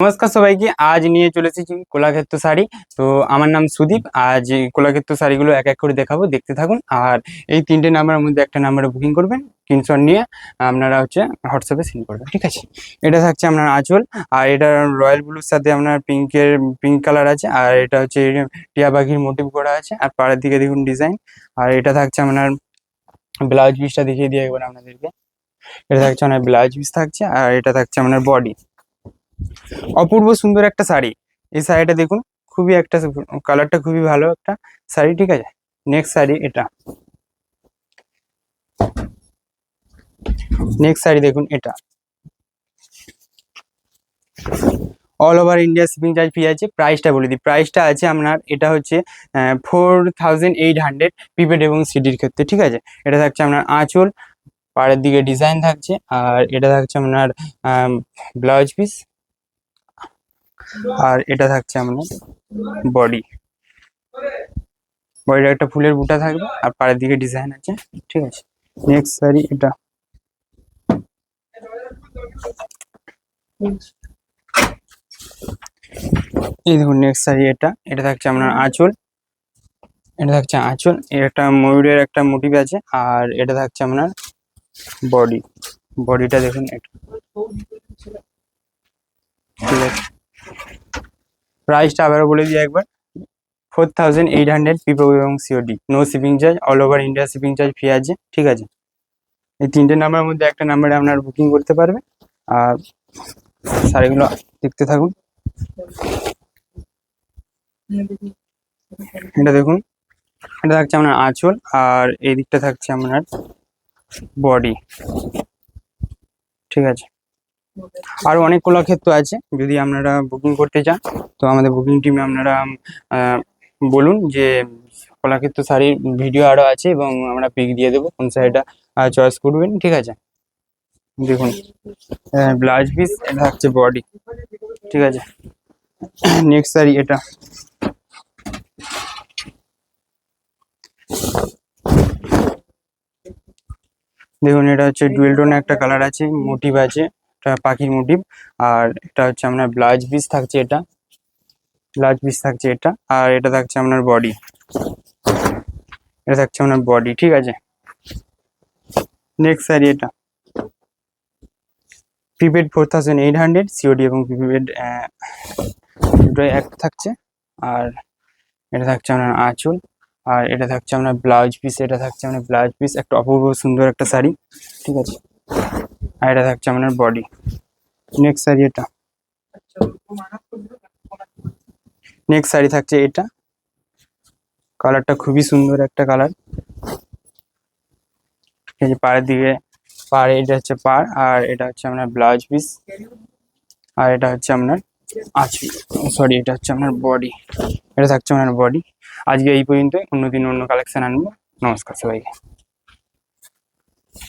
নমস্কার সবাইকে। আজ নিয়ে চলে এসেছি কলাক্ষেত্র শাড়ি। তো আমার নাম সুদীপ। আজ এই কলাক্ষেত্র শাড়িগুলো এক এক করে দেখাবো, দেখতে থাকুন। আর এই তিনটে নাম্বারের মধ্যে একটা নাম্বারে বুকিং করবেন, স্ক্রিনশট নিয়ে আপনারা হোয়াটসঅ্যাপে সেন্ড করবেন, ঠিক আছে? এটা থাকছে আপনার আঁচল। আর এটা রয়্যাল ব্লুর সাথে আপনার পিঙ্ক কালার আছে। আর এটা হচ্ছে টিয়া পাখির মোটিভ করা আছে। আর পাড়ের দিকে দেখুন ডিজাইন। আর এটা থাকছে আপনার ব্লাউজ পিসটা দেখিয়ে দিয়ে একবার আপনাদেরকে। এটা থাকছে আপনার ব্লাউজ পিস থাকছে। আর এটা থাকছে আপনার বডি। অপূর্ব সুন্দর একটা শাড়ি। এই শাড়িটা দেখুন, খুবই একটা কালারটা খুবই ভালো একটা শাড়ি, ঠিক আছে? নেক্সট শাড়ি এটা। নেক্সট শাড়ি দেখুন এটা। All over India shipping charge free আছে। প্রাইসটা বলে দিই, প্রাইসটা আছে আপনার, এটা হচ্ছে 4800 প্রিপেড এবং সিডির ক্ষেত্রে, ঠিক আছে? এটা থাকছে আপনার আঁচল, পাড়ের দিকে ডিজাইন থাকছে। আর এটা থাকছে আপনার ব্লাউজ পিস। আর এটা থাকছে আপনার বডি। বডিটা একটা ফুলের বুটা থাকবে আর পাড়ের দিকে ডিজাইন আছে, ঠিক আছে? নেক্সট শাড়ি এটা। এই দেখুন নেক্সট শাড়ি এটা। এটা থাকছে আপনার আঁচল। এটা থাকছে আঁচল, এর একটা ময়ূরের একটা মোটিভ আছে। আর এটা থাকছে আপনার বডি। বডিটা দেখুন এটা, ঠিক আছে? প্রাইসটা আবারও বলে দিই একবার, 4800 পিপো এবং COD, no shipping charge. All over India shipping charge free আছে, ঠিক আছে? এই তিনটে নাম্বারের মধ্যে একটা নাম্বারে আপনার বুকিং করতে পারবে। আর শাড়িগুলো দেখতে থাকুন। এটা দেখুন, এটা থাকছে আপনার আঁচল। আর এই দিকটা থাকছে আপনার বডি, ঠিক আছে? আরো অনেক কলাক্ষেত্র আছে, যদি আপনারা বুকিং করতে চান তো আমাদের বুকিং টিমে আপনারা বলুন যে কলাক্ষেত্র শাড়ির ভিডিও আরো আছে এবং আমরা পিক দিয়ে দেবো, কোন শাড়িটা চয়েস করবেন, ঠিক আছে? দেখুন ব্লাউজ পিস, এটা হচ্ছে বডি, ঠিক আছে? নেক্সট শাড়ি এটা। দেখুন এটা হচ্ছে ডুয়েল টোনে একটা কালার আছে, মোটিভ আছে, এটা পাখির মোটিভ। আর এটা হচ্ছে আপনার ব্লাউজ পিস থাকছে এটা। ব্লাউজ পিস থাকছে এটা। আর এটা থাকছে আপনার বডি। এটা থাকছে আপনার বডি, ঠিক আছে? নেক্সট শাড়ি এটা। প্রিপেড 4800, সিওডি এবং প্রিপেড দুটোই এক থাকছে। আর এটা থাকছে আপনার আঁচল। আর এটা থাকছে আপনার ব্লাউজ পিস। এটা থাকছে আপনার ব্লাউজ পিস, একটা অপূর্ব সুন্দর একটা শাড়ি, ঠিক আছে? আর এটা থাকছে আপনার বডি। নেক্সট শাড়ি এটা। নেক্সট শাড়ি থাকছে এটা। কালারটা খুবই সুন্দর একটা কালার, ঠিক আছে? পাড়ের দিকে এটা হচ্ছে পাড়। আর এটা হচ্ছে আপনার ব্লাউজ পিস। আর এটা হচ্ছে আপনার সরি, এটা হচ্ছে আপনার বডি। এটা থাকছে আপনার বডি। আজকে এই পর্যন্তই, অন্যদিন অন্য কালেকশন আনবো। নমস্কার সবাইকে।